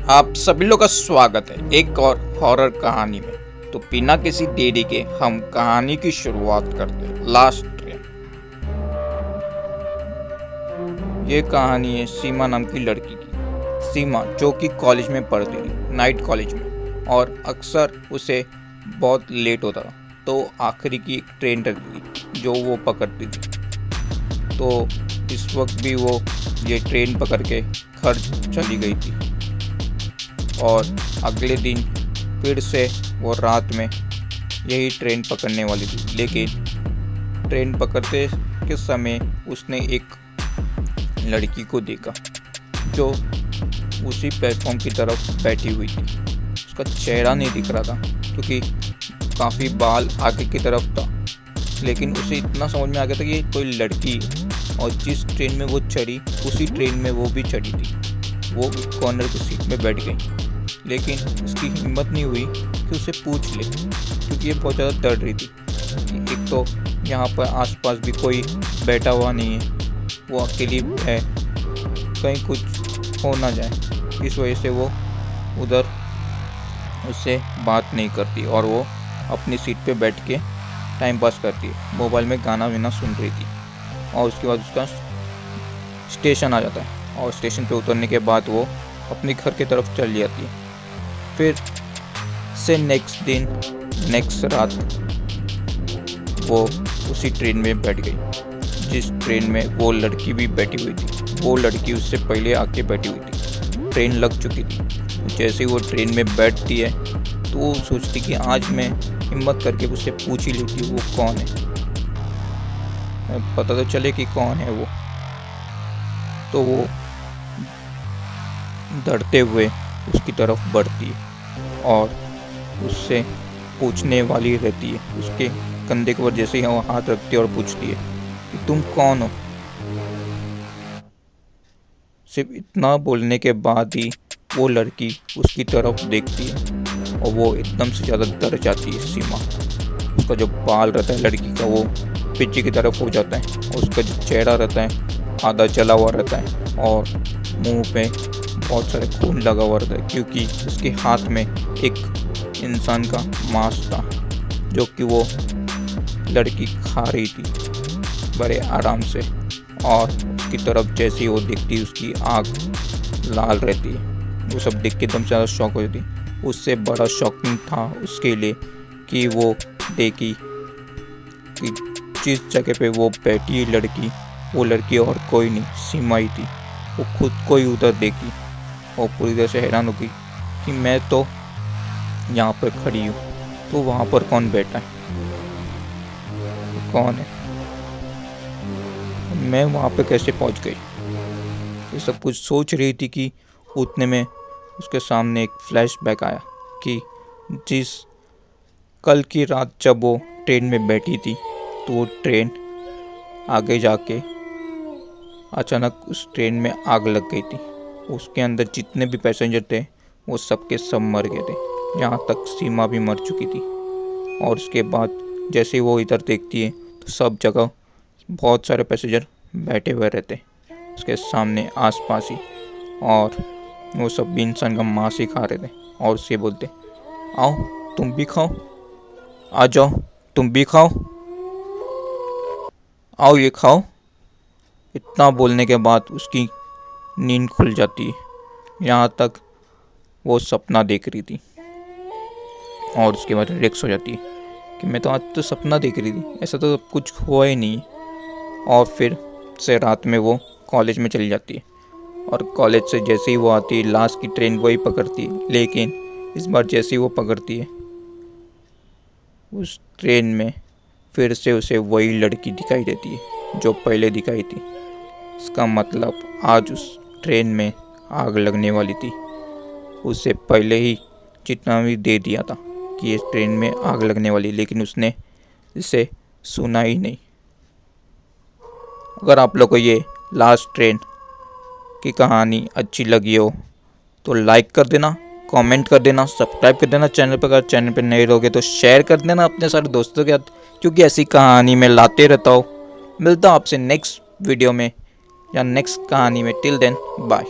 आप सभी लोग का स्वागत है एक और हॉरर कहानी में। तो बिना किसी देरी के हम कहानी की शुरुआत करते हैं। Last train. ये कहानी है सीमा नाम की लड़की की। सीमा जो कि कॉलेज में पढ़ती थी, नाइट कॉलेज में, और अक्सर उसे बहुत लेट होता था। तो आखिरी की एक ट्रेन रहती थी जो वो पकड़ती थी। तो इस वक्त भी वो ये ट्रेन पकड़ के घर चली गई थी और अगले दिन फिर से वो रात में यही ट्रेन पकड़ने वाली थी। लेकिन ट्रेन पकड़ते के समय उसने एक लड़की को देखा जो उसी प्लेटफॉर्म की तरफ बैठी हुई थी। उसका चेहरा नहीं दिख रहा था क्योंकि काफ़ी बाल आगे की तरफ था, लेकिन उसे इतना समझ में आ गया था कि ये कोई लड़की, और जिस ट्रेन में वो चढ़ी उसी ट्रेन में वो भी चढ़ी थी। वो कॉर्नर की सीट में बैठ गई, लेकिन उसकी हिम्मत नहीं हुई कि उसे पूछ ले क्योंकि ये बहुत ज़्यादा डर रही थी। एक तो यहाँ पर आसपास भी कोई बैठा हुआ नहीं है, वो अकेली है, कहीं कुछ हो ना जाए, इस वजह से वो उधर उससे बात नहीं करती और वो अपनी सीट पे बैठ के टाइम पास करती है। मोबाइल में गाना वाना सुन रही थी और उसके बाद उसका स्टेशन आ जाता है और स्टेशन पे उतरने के बाद वो अपने घर की तरफ चली जाती है। फिर से नेक्स्ट रात वो उसी ट्रेन में बैठ गई जिस ट्रेन में वो लड़की भी बैठी हुई थी। वो लड़की उससे पहले आके बैठी हुई थी, ट्रेन लग चुकी थी। जैसे ही वो ट्रेन में बैठती है तो वो सोचती कि आज मैं हिम्मत करके उससे पूछ ही लेती वो कौन है, पता तो चले कि कौन है वो। तो वो डरते हुए उसकी तरफ बढ़ती है और उससे पूछने वाली रहती है। उसके कंधे के ऊपर जैसे ही वो हाथ रखती है और पूछती है कि तुम कौन हो। सिर्फ इतना बोलने के बाद ही वो लड़की उसकी तरफ देखती है और वो एकदम से ज़्यादा डर जाती है। सीमा, उसका जो बाल रहता है लड़की का वो पीछे की तरफ हो जाता है और उसका जो चेहरा रहता है आधा जला हुआ रहता है और मुंह पे बहुत सारे खून लगा हुआ रहता है क्योंकि उसके हाथ में एक इंसान का मांस था जो कि वो लड़की खा रही थी बड़े आराम से। और उसकी तरफ जैसे ही वो देखती उसकी आँख लाल रहती है। वो सब देख के एकदम ज़्यादा शॉक हो जाती। उससे बड़ा शॉकिंग था उसके लिए कि वो देखी कि जिस जगह पे वो बैठी लड़की, वो लड़की और कोई नहीं, सीमा ही थी। वो खुद को ही उधर देखी और पूरी तरह से हैरान हो गई कि मैं तो यहाँ पर खड़ी हूँ, तो वहाँ पर कौन बैठा है, कौन है, मैं वहाँ पे कैसे पहुँच गई। ये सब कुछ सोच रही थी कि उतने में उसके सामने एक फ्लैशबैक आया कि जिस कल की रात जब वो ट्रेन में बैठी थी तो वो ट्रेन आगे जाके अचानक उस ट्रेन में आग लग गई थी। उसके अंदर जितने भी पैसेंजर थे वो सबके सब मर गए थे, यहाँ तक सीमा भी मर चुकी थी। और उसके बाद जैसे ही वो इधर देखती है तो सब जगह बहुत सारे पैसेंजर बैठे हुए रहते उसके सामने आसपास ही, और वो सब भी इंसान का मांस ही खा रहे थे और उससे बोलते, आओ तुम भी खाओ, आ जाओ तुम भी खाओ, आओ ये खाओ। इतना बोलने के बाद उसकी नींद खुल जाती है। यहाँ तक वो सपना देख रही थी और उसके बाद रिलैक्स हो जाती है कि मैं तो आज तो सपना देख रही थी, ऐसा तो कुछ हुआ ही नहीं। और फिर से रात में वो कॉलेज में चली जाती है और कॉलेज से जैसे ही वो आती है लास्ट की ट्रेन वही पकड़ती है। लेकिन इस बार जैसे ही वो पकड़ती है उस ट्रेन में फिर से उसे वही लड़की दिखाई देती है जो पहले दिखाई थी। इसका मतलब आज उस ट्रेन में आग लगने वाली थी। उससे पहले ही जितना भी दे दिया था कि इस ट्रेन में आग लगने वाली, लेकिन उसने इसे सुना ही नहीं। अगर आप लोग को ये लास्ट ट्रेन की कहानी अच्छी लगी हो तो लाइक कर देना, कमेंट कर देना, सब्सक्राइब कर देना चैनल पर। अगर चैनल पर नए रहोगे तो शेयर कर देना अपने सारे दोस्तों के साथ, क्योंकि ऐसी कहानी मैं लाते रहता हूँ। मिलता हूँ आपसे नेक्स्ट वीडियो में या नेक्स्ट कहानी में। Till then bye.